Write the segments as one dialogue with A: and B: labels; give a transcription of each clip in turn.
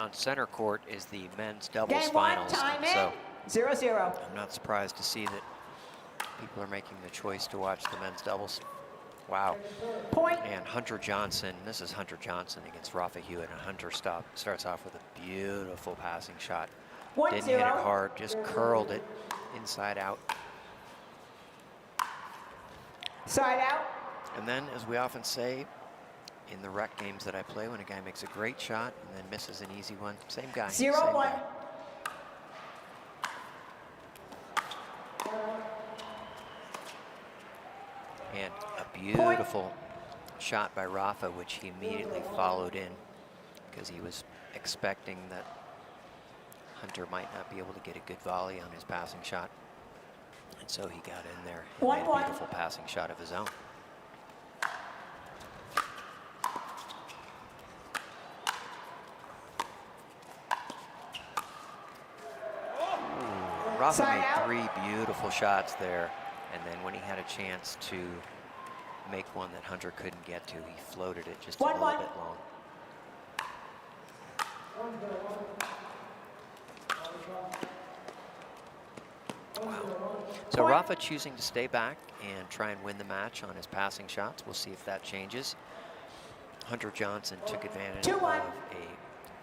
A: on center court is the men's doubles
B: Game one,
A: finals.
B: time
A: So
B: 0-0.
A: I'm not surprised to see that people are making the choice to watch the men's doubles. Wow.
B: Point.
A: And Hunter Johnson, this is Hunter Johnson against Rafa Hewett, and Hunter starts off with a beautiful passing shot.
B: 1-0.
A: Didn't hit it hard, just curled it inside out.
B: Side out.
A: And then, as we often say, in the rec games that I play, when a guy makes a great shot and then misses an easy one, same guy.
B: 0-1.
A: guy. And a beautiful shot by Rafa, which he immediately followed in because he was expecting that Hunter might not be able to get a good volley on his passing shot. And so he got in there and made a beautiful passing shot of his own. Ooh, Rafa made 3 beautiful shots there. And then when he had a chance to make one that Hunter couldn't get to, he floated it just a little bit long. Wow. So Rafa choosing to stay back and try and win the match on his passing shots. We'll see if that changes. Hunter Johnson took advantage of a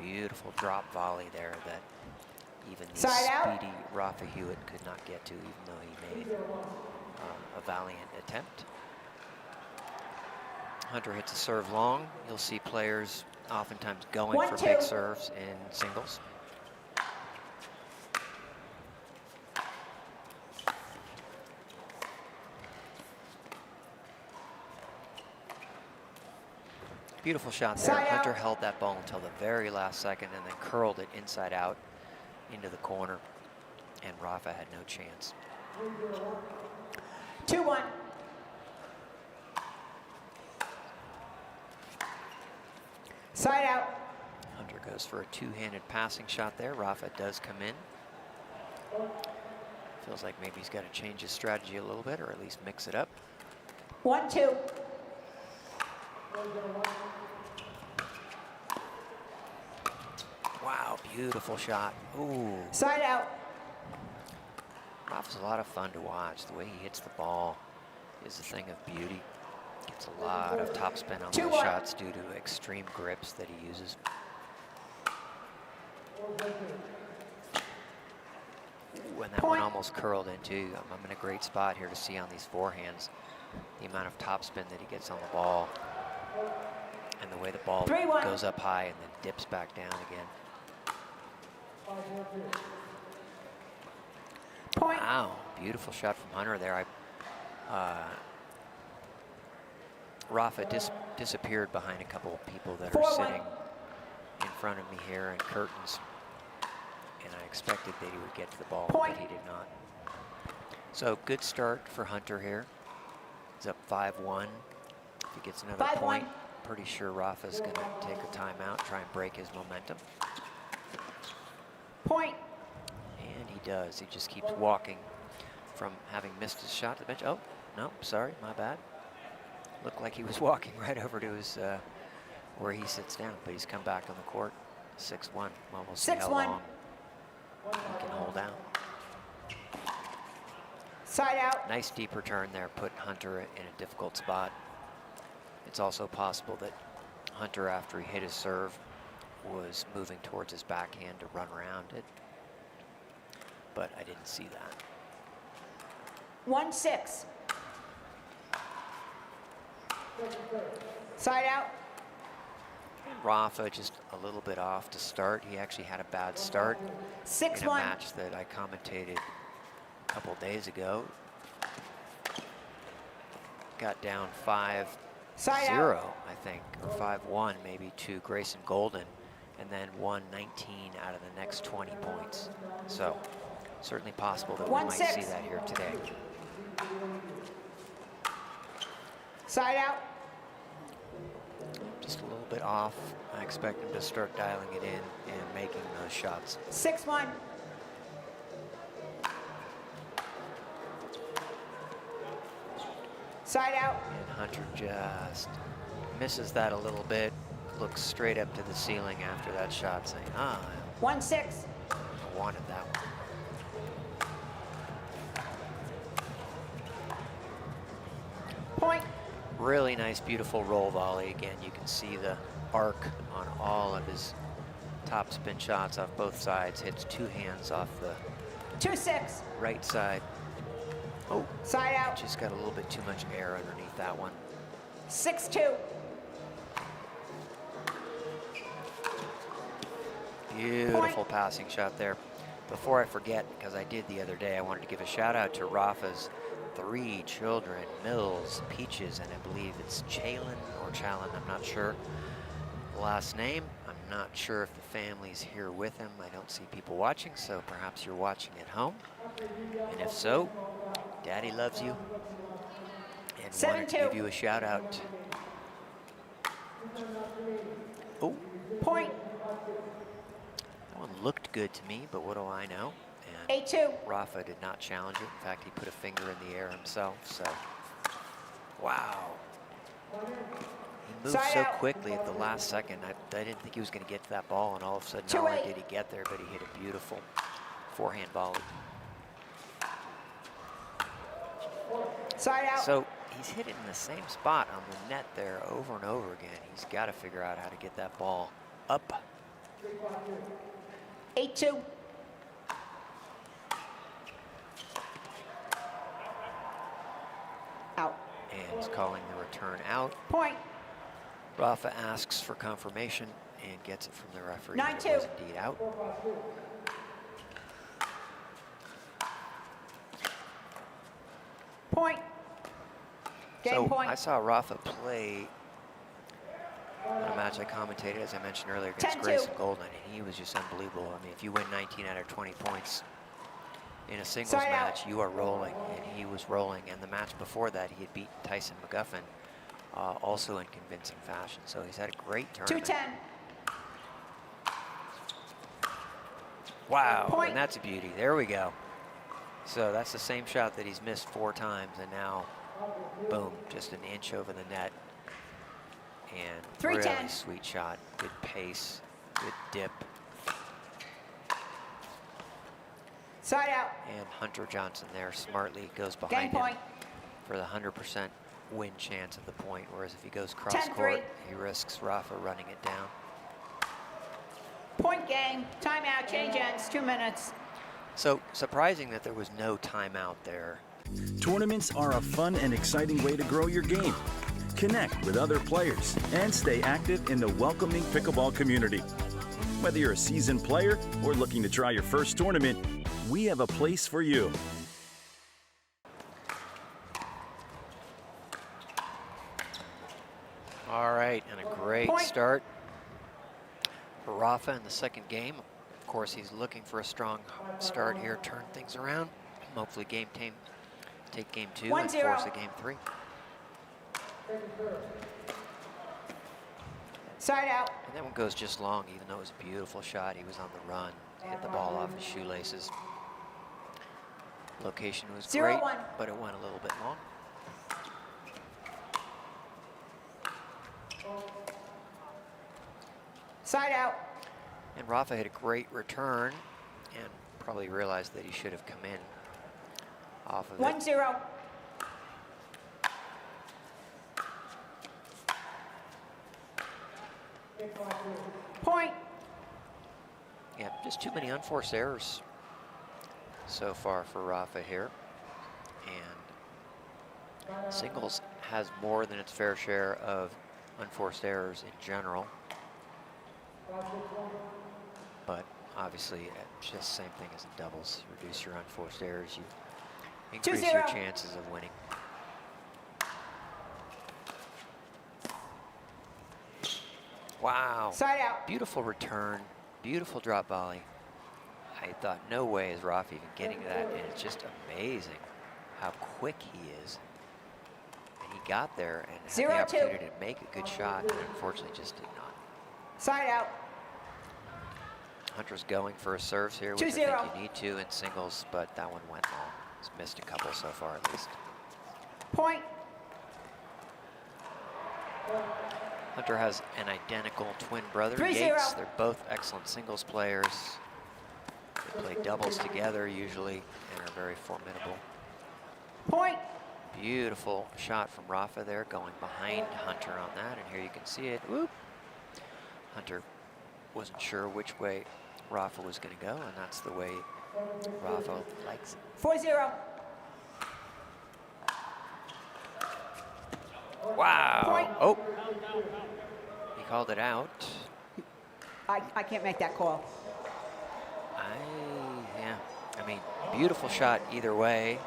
A: beautiful drop volley there that even the speedy Rafa Hewett could not get to, even though he made a valiant attempt. Hunter hits a serve long. You'll see players oftentimes going for big serves in singles. Beautiful shot there. Hunter held that ball until the very last second and then curled it inside out into the corner, and Rafa had no chance.
B: 2-1. Side out.
A: Hunter goes for a two-handed passing shot there. Rafa does come in. Feels like maybe he's got to change his strategy a little bit, or at least mix it up.
B: 1-2.
A: Wow, beautiful shot. Ooh.
B: Side out.
A: Rafa's a lot of fun to watch. The way he hits the ball is a thing of beauty. Gets a lot of topspin on those shots due to extreme grips that he uses. Ooh, and that one almost curled in too. I'm in a great spot here to see on these forehands the amount of topspin that he gets on the ball and the way the ball goes up high and then dips back down again. Wow, beautiful shot from Hunter there. Rafa disappeared behind a couple of people that are sitting in front of me here in curtains, and I expected that he would get to the ball, but he did not. So good start for Hunter here. He's up 5-1. If he gets another point, pretty sure Rafa's going to take a timeout, try and break his momentum.
B: Point.
A: And he does. He just keeps walking from having missed his shot to the bench. Oh, no, sorry, my bad. Looked like he was walking right over to his where he sits down, but he's come back on the court. 6-1. Well, we'll see how long he can hold out.
B: Side out.
A: Nice deep return there, put Hunter in a difficult spot. It's also possible that Hunter, after he hit his serve, was moving towards his backhand to run around it, but I didn't see that.
B: 1-6. Side out.
A: Rafa just a little bit off to start. He actually had a bad start
B: 6-1.
A: in a match that I commentated a couple days ago. Got down 5-0, I think, or 5-1 maybe to Grayson Golden, and then won 19 out of the next 20 points. So certainly possible that we might see that here today.
B: Side out.
A: Just a little bit off. I expect him to start dialing it in and making those shots.
B: 6-1. Side out.
A: And Hunter just misses that a little bit. looks straight up to the ceiling after that shot saying, ah,
B: 1-6.
A: I wanted that one.
B: Point.
A: Really nice, beautiful roll volley. Again, you can see the arc on all of his top spin shots off both sides. Hits 2 hands off the
B: 2-6.
A: right side. Oh,
B: Side out.
A: just got a little bit too much air underneath that one.
B: 6-2.
A: Beautiful passing shot there. Before I forget, because I did the other day, I wanted to give a shout out to Rafa's 3 children, Mills, Peaches, and I believe it's Chalin or Chalin, I'm not sure. Last name, I'm not sure if the family's here with him. I don't see people watching, so perhaps you're watching at home. And if so, Daddy loves you. And wanted to
B: 7-2.
A: give you a shout out. Oh,
B: Point.
A: that one looked good to me, but what do I know? And
B: 8-2.
A: Rafa did not challenge it. In fact, he put a finger in the air himself, so. Wow. He moved
B: Side
A: so
B: out.
A: quickly at the last second. I didn't think he was going to get to that ball, and all of a sudden, not
B: 2-8.
A: only did he get there, but he hit a beautiful forehand volley.
B: Side out.
A: So he's hit it in the same spot on the net there over and over again. He's got to figure out how to get that ball up.
B: 8-2. Out.
A: And he's calling the return out.
B: Point.
A: Rafa asks for confirmation and gets it from the referee.
B: 9-2.
A: It was indeed out.
B: Point. Game
A: So
B: point.
A: I saw Rafa play in a match I commentated, as I mentioned earlier, against
B: 10-2.
A: Grayson Goldman, and he was just unbelievable. I mean, if you win 19 out of 20 points in a singles
B: Side out.
A: match, you are rolling, and he was rolling. And the match before that, he had beaten Tyson McGuffin, also in convincing fashion. So he's had a great tournament.
B: 2-10.
A: Wow,
B: Point.
A: and that's a beauty. There we go. So that's the same shot that he's missed 4 times, and now, boom, just an inch over the net. And
B: 3-10.
A: really sweet shot, good pace, good dip.
B: Side out.
A: And Hunter Johnson there smartly goes
B: Game
A: behind him
B: point.
A: for the 100% win chance of the point, whereas if he goes
B: 10-3.
A: cross court, he risks Rafa running it down.
B: Point game. Timeout. Change ends. 2 minutes.
A: So surprising that there was no timeout there.
C: Tournaments are a fun and exciting way to grow your game. Connect with other players and stay active in the welcoming pickleball community. Whether you're a seasoned player or looking to try your first tournament, we have a place for you.
A: All right, and a great
B: Point.
A: start for Rafa in the second game. Of course, he's looking for a strong start here, turn things around. Hopefully take game 2 and
B: 1-0.
A: force a game 3.
B: Side out.
A: And that one goes just long, even though it was a beautiful shot. He was on the run, hit the ball off his shoelaces. Location was
B: 0-1.
A: great, but it went a little bit long.
B: Side out.
A: And Rafa hit a great return and probably realized that he should have come in off of it.
B: 1-0. Point.
A: Yeah, just too many unforced errors so far for Rafa here. And singles has more than its fair share of unforced errors in general. But obviously, it's just the same thing as in doubles. Reduce your unforced errors, you increase your
B: 2-0.
A: chances of winning. Wow.
B: Side out.
A: Beautiful return, beautiful drop volley. I thought, no way is Rafa even getting to that, and it's just amazing how quick he is. And he got there and had the
B: 0-2.
A: opportunity to make a good shot, and unfortunately just did not.
B: Side out.
A: Hunter's going for his serves here, which I
B: 2-0.
A: think you need to in singles, but that one went long. He's missed a couple so far at least.
B: Point.
A: Hunter has an identical twin brother,
B: 3-0.
A: Yates. They're both excellent singles players. They play doubles together usually and are very formidable.
B: Point.
A: Beautiful shot from Rafa there, going behind Hunter on that, and here you can see it. Whoop. Hunter wasn't sure which way Rafa was going to go, and that's the way Rafa likes it.
B: 4-0.
A: Wow.
B: Point.
A: Oh. He called it out.
B: I can't make that call.
A: Yeah. I mean, beautiful shot either way.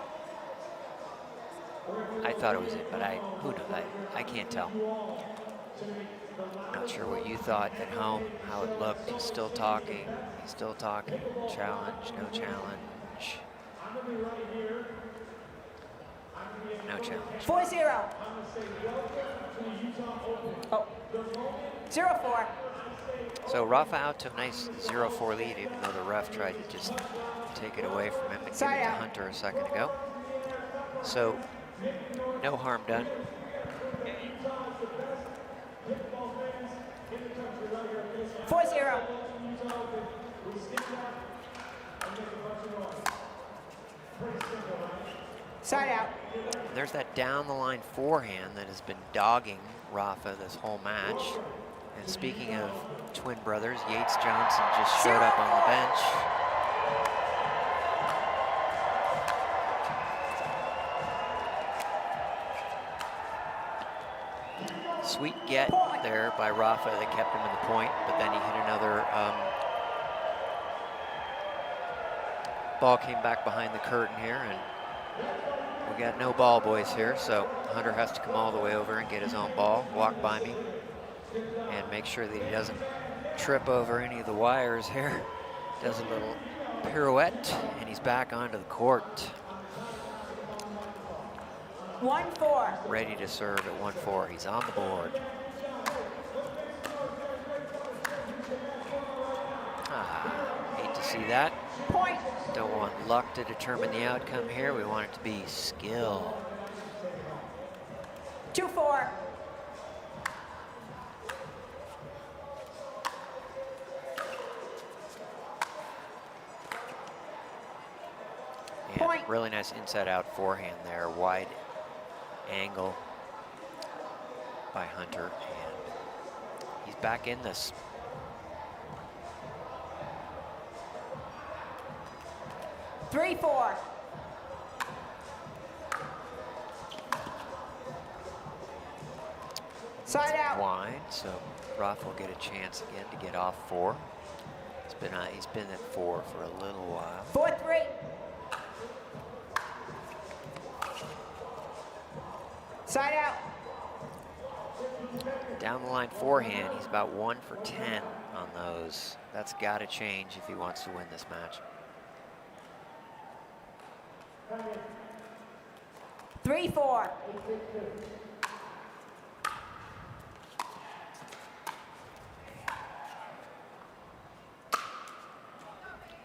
A: I thought it was it, but who knows? I can't tell. Not sure what you thought at home, how it looked. He's still talking. He's still talking. Challenge, no challenge. No challenge.
B: 4-0. Oh. 0-4.
A: So Rafa out to a nice 0-4 lead, even though the ref tried to just take it away from him and give it to Hunter a second ago. So no harm done.
B: Side out.
A: There's that down the line forehand that has been dogging Rafa this whole match. And speaking of twin brothers, Yates Johnson just showed up on the bench. Sweet get there by Rafa that kept him in the point, but then he hit another ball, came back behind the curtain here, and we got no ball boys here, so Hunter has to come all the way over and get his own ball, walk by me, and make sure that he doesn't trip over any of the wires here. Does a little pirouette, and he's back onto the court.
B: 1-4.
A: Ready to serve at 1-4. He's on the board. Hate to see that.
B: Point.
A: Don't want luck to determine the outcome here. We want it to be skill.
B: 2-4.
A: And really nice inside out forehand there. Wide angle by Hunter. And he's back in this.
B: 3-4. Side out.
A: Wide, so Rafa will get a chance again to get off 4. He's been at 4 for a little while.
B: 4-3. Side out.
A: Down the line forehand, he's about 1 for 10 on those. That's got to change if he wants to win this match.
B: 3-4.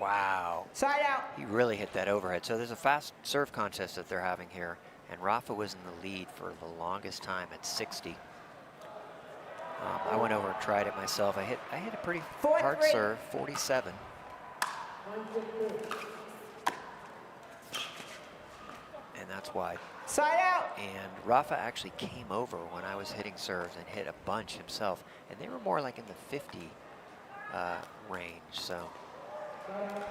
A: Wow.
B: Side out.
A: He really hit that overhead. So there's a fast serve contest that they're having here, and Rafa was in the lead for the longest time at 60. I went over and tried it myself. I hit a pretty hard serve, 47. And that's wide.
B: Side out.
A: And Rafa actually came over when I was hitting serves and hit a bunch himself. And they were more like in the 50 range, so.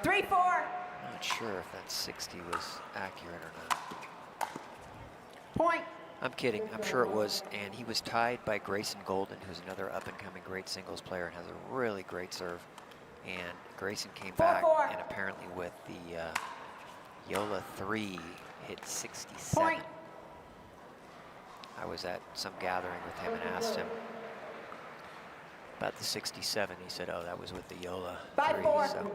B: 3-4.
A: Not sure if that 60 was accurate or not.
B: Point.
A: I'm kidding, I'm sure it was. And he was tied by Grayson Golden, who's another up-and-coming great singles player and has a really great serve. And Grayson came back and apparently with the Yola 3 hit 67.
B: Point.
A: I was at some gathering with him and asked him about the 67. He said, oh, that was with the Yola 3. So.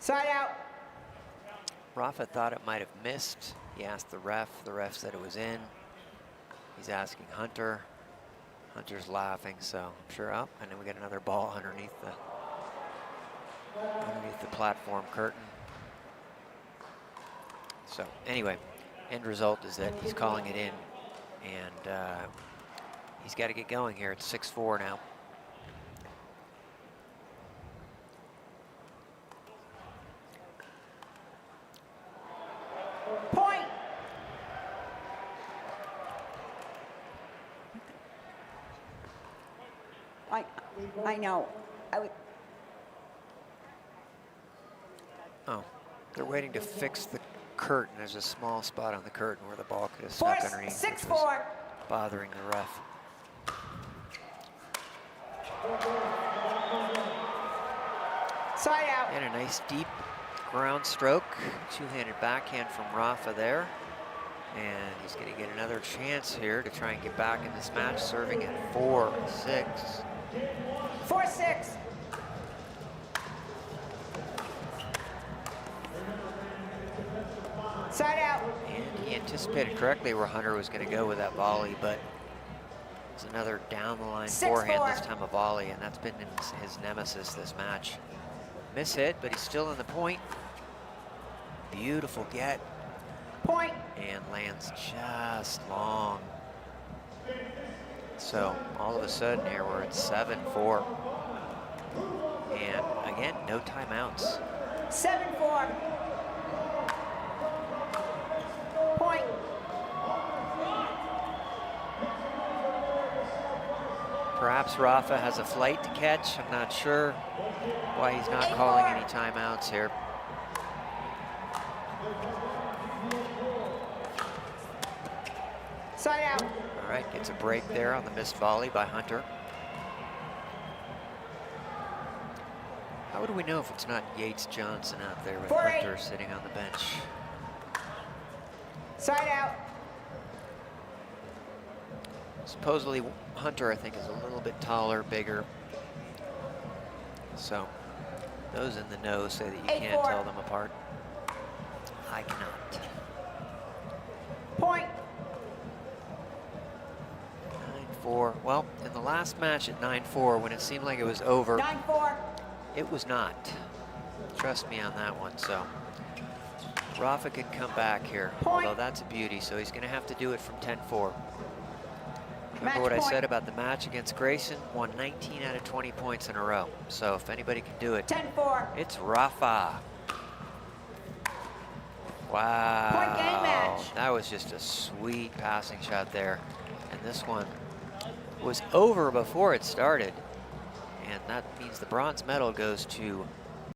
B: Side out.
A: Rafa thought it might have missed. He asked the ref. The ref said it was in. He's asking Hunter. Hunter's laughing, so I'm sure. Oh, and then we got another ball underneath the platform curtain. So anyway, end result is that he's calling it in, and he's got to get going here. It's 6-4 now.
B: Point. I know.
A: Oh, they're waiting to fix the curtain. There's a small spot on the curtain where the ball could have stuck underneath, which was bothering the ref.
B: Side out.
A: And a nice deep ground stroke. Two-handed backhand from Rafa there. And he's going to get another chance here to try and get back in this match, serving at 4-6.
B: 4-6. Side out.
A: And he anticipated correctly where Hunter was going to go with that volley, but it's another down-the-line
B: 6-4.
A: forehand, this time a volley, and that's been his nemesis this match. Miss hit, but he's still in the point. Beautiful get.
B: Point.
A: And lands just long. So all of a sudden here we're at 7-4. And again, no timeouts.
B: 7-4. Point.
A: Perhaps Rafa has a flight to catch. I'm not sure why he's not calling any timeouts here.
B: Side out.
A: All right, gets a break there on the missed volley by Hunter. How would we know if it's not Yates Johnson out there with Hunter sitting on the bench?
B: Side out.
A: Supposedly Hunter, I think, is a little bit taller, bigger. So those in the know say that you can't tell them apart. I cannot.
B: Point.
A: 9-4. Well, in the last match at 9-4, when it seemed like it was over,
B: 9-4.
A: it was not. Trust me on that one. So Rafa could come back here, although that's a beauty. So he's going to have to do it from 10-4. Remember what I said about the match against Grayson? Won 19 out of 20 points in a row. So if anybody can do it,
B: 10-4.
A: it's Rafa. Wow.
B: Point game match.
A: That was just a sweet passing shot there. And this one was over before it started. And that means the bronze medal goes to